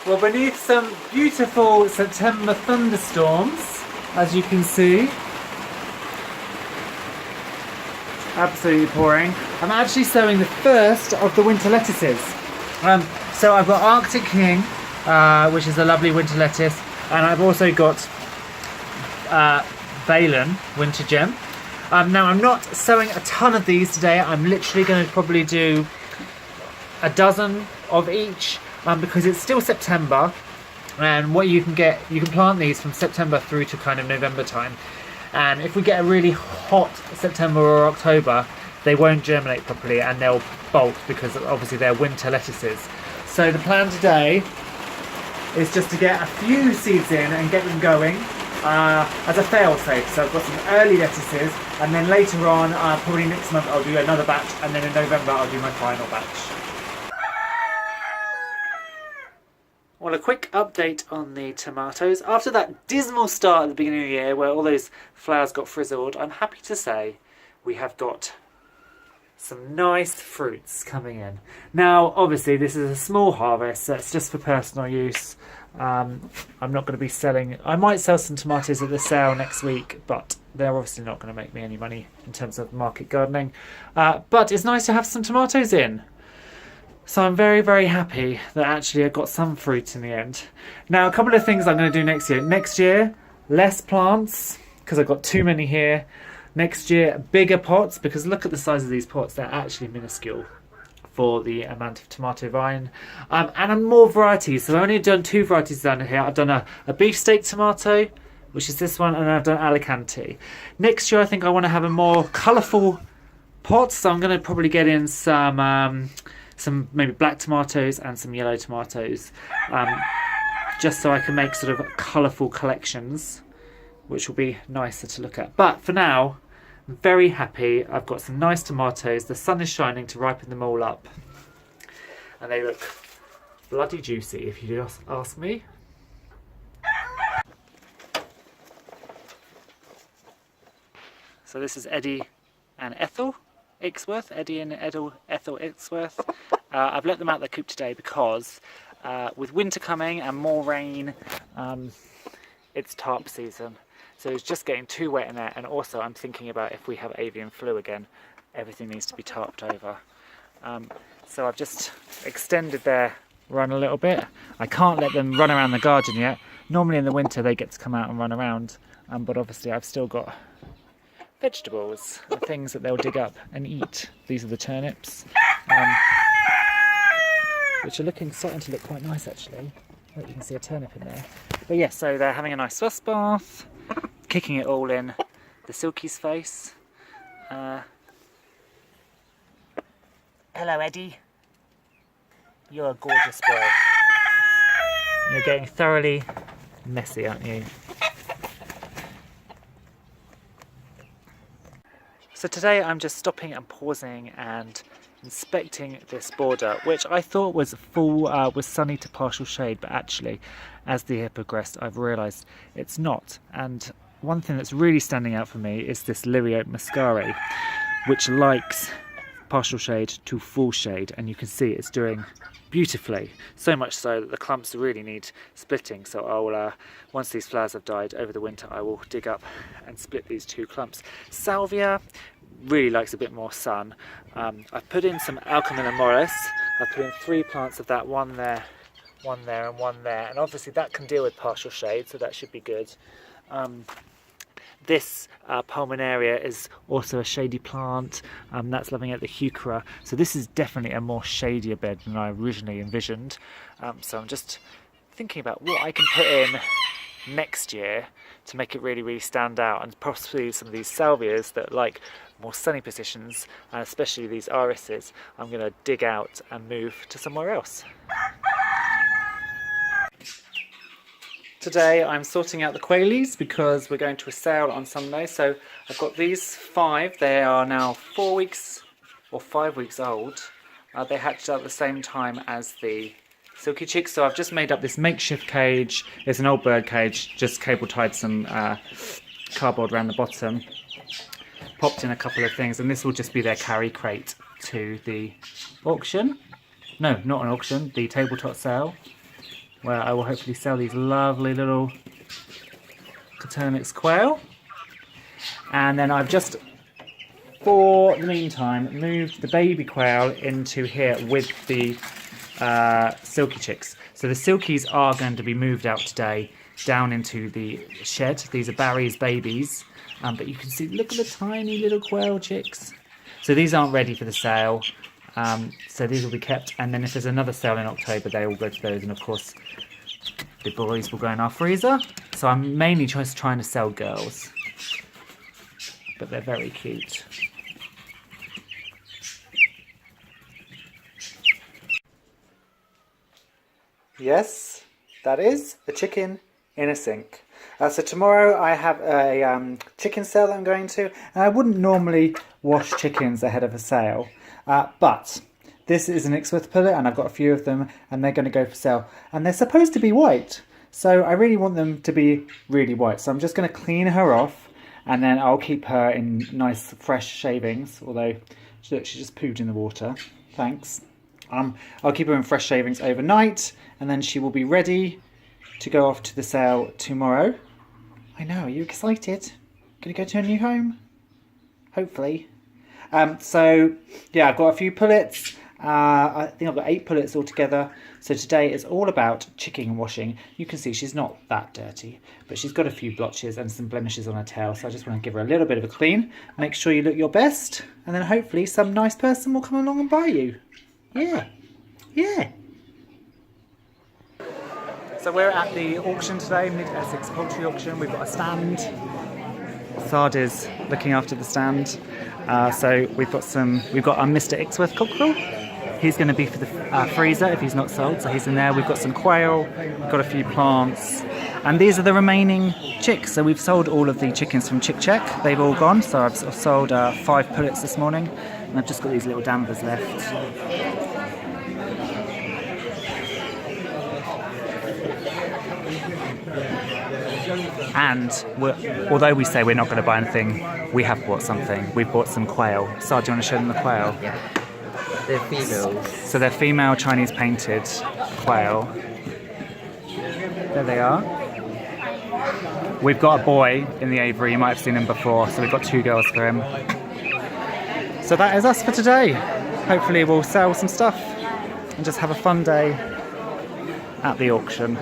Well, beneath some beautiful September thunderstorms, as you can see, absolutely pouring, I'm actually sowing the first of the winter lettuces. So I've got Arctic King, which is a lovely winter lettuce, and I've also got Valen Winter Gem. Now I'm not sowing a ton of these today. I'm literally going to probably do a dozen of each because it's still September, and what you can plant these from September through to kind of November time. And if we get a really hot September or October, they won't germinate properly and they'll bolt because obviously they're winter lettuces. So the plan today is just to get a few seeds in and get them going as a fail-safe. So I've got some early lettuces, and then later on, probably next month, I'll do another batch, and then in November I'll do my final batch. Well, a quick update on the tomatoes. After that dismal start at the beginning of the year where all those flowers got frizzled, I'm happy to say we have got some nice fruits coming in. Now, obviously, this is a small harvest, so it's just for personal use. I'm not going to be selling... I might sell some tomatoes at the sale next week, but they're obviously not going to make me any money in terms of market gardening. But it's nice to have some tomatoes in. So I'm very, very happy that actually I got some fruit in the end. Now, a couple of things I'm going to do next year. Next year, less plants, because I've got too many here. Next year, bigger pots, because look at the size of these pots. They're actually minuscule for the amount of tomato vine. And more varieties. So I've only done 2 varieties down here. I've done a beefsteak tomato, which is this one, and I've done Alicante. Next year, I think I want to have a more colourful pot. So I'm going to probably get in some maybe black tomatoes and some yellow tomatoes, just so I can make sort of colourful collections, which will be nicer to look at. But for now, I'm very happy. I've got some nice tomatoes. The sun is shining to ripen them all up, and they look bloody juicy, if you ask me. So this is Eddie and Ethel Ixworth, Eddie and Ethel Ixworth. I've let them out of the coop today because with winter coming and more rain, it's tarp season. So it's just getting too wet in there, and also I'm thinking about if we have avian flu again, everything needs to be tarped over. So I've just extended their run a little bit. I can't let them run around the garden yet. Normally in the winter they get to come out and run around, but obviously I've still got vegetables and things that they'll dig up and eat. These are the turnips, which are starting to look quite nice actually. Look, you can see a turnip in there. But yes, so they're having a nice swass bath, kicking it all in the Silky's face. Hello Eddie. You're a gorgeous boy. You're getting thoroughly messy, aren't you? So today I'm just stopping and pausing and inspecting this border, which I thought was full, was sunny to partial shade, but actually as the year progressed I've realised it's not. And one thing that's really standing out for me is this Liriope muscari, which likes partial shade to full shade, and you can see it's doing beautifully, so much so that the clumps really need splitting. So I'll once these flowers have died over the winter, I will dig up and split these 2 clumps. Salvia really likes a bit more sun. I've put in some Alchemilla Morris. I've put in 3 plants of that, one there and one there, and obviously that can deal with partial shade, so that should be good. This Pulmonaria is also a shady plant. That's loving it, the Heuchera. So this is definitely a more shadier bed than I originally envisioned. So I'm just thinking about what I can put in next year to make it really, really stand out, and possibly some of these salvias that like more sunny positions, and especially these irises, I'm going to dig out and move to somewhere else. Today I'm sorting out the quailies because we're going to a sale on Sunday. So I've got these 5. They are now 4 weeks or 5 weeks old. They hatched out at the same time as the silky chicks. So I've just made up this makeshift cage. It's an old bird cage, just cable tied some cardboard around the bottom. Popped in a couple of things, and this will just be their carry crate to the auction. No, not an auction, the tabletop sale. where I will hopefully sell these lovely little Cotonix quail. And then I've just, for the meantime, moved the baby quail into here with the silky chicks. So the silkies are going to be moved out today down into the shed. These are Barry's babies, but you can see, look at the tiny little quail chicks. So these aren't ready for the sale, so these will be kept, and then if there's another sale in October, they will go to those, and of course the boys will go in our freezer. So I'm mainly just trying to sell girls, but they're very cute. Yes, that is a chicken in a sink. So tomorrow I have a chicken sale that I'm going to, and I wouldn't normally wash chickens ahead of a sale, but this is an Ixworth pullet and I've got a few of them and they're going to go for sale, and they're supposed to be white, so I really want them to be really white. So I'm just going to clean her off and then I'll keep her in nice fresh shavings, although look, she just pooed in the water, thanks. I'll keep her in fresh shavings overnight and then she will be ready to go off to the sale tomorrow. I know, are you excited? Gonna go to a new home? Hopefully. So, yeah, I've got a few pullets. I think I've got 8 pullets altogether. So today is all about chicken washing. You can see she's not that dirty, but she's got a few blotches and some blemishes on her tail. So I just want to give her a little bit of a clean. Make sure you look your best. And then hopefully some nice person will come along and buy you. Yeah. Yeah. So we're at the auction today, Mid-Essex Poultry Auction. We've got a stand. Sard is looking after the stand. So we've got our Mr. Ixworth cockerel. He's going to be for the freezer if he's not sold, so he's in there. We've got some quail, we've got a few plants, and these are the remaining chicks. So we've sold all of the chickens from Chick Check. They've all gone, so I've sold 5 pullets this morning, and I've just got these little dampers left. And although we say we're not going to buy anything, we have bought something. We've bought some quail. So do you want to show them the quail? Yeah. They're females. So they're female Chinese painted quail. There they are. We've got a boy in the aviary, you might have seen him before, so we've got 2 girls for him. So that is us for today. Hopefully we'll sell some stuff and just have a fun day at the auction.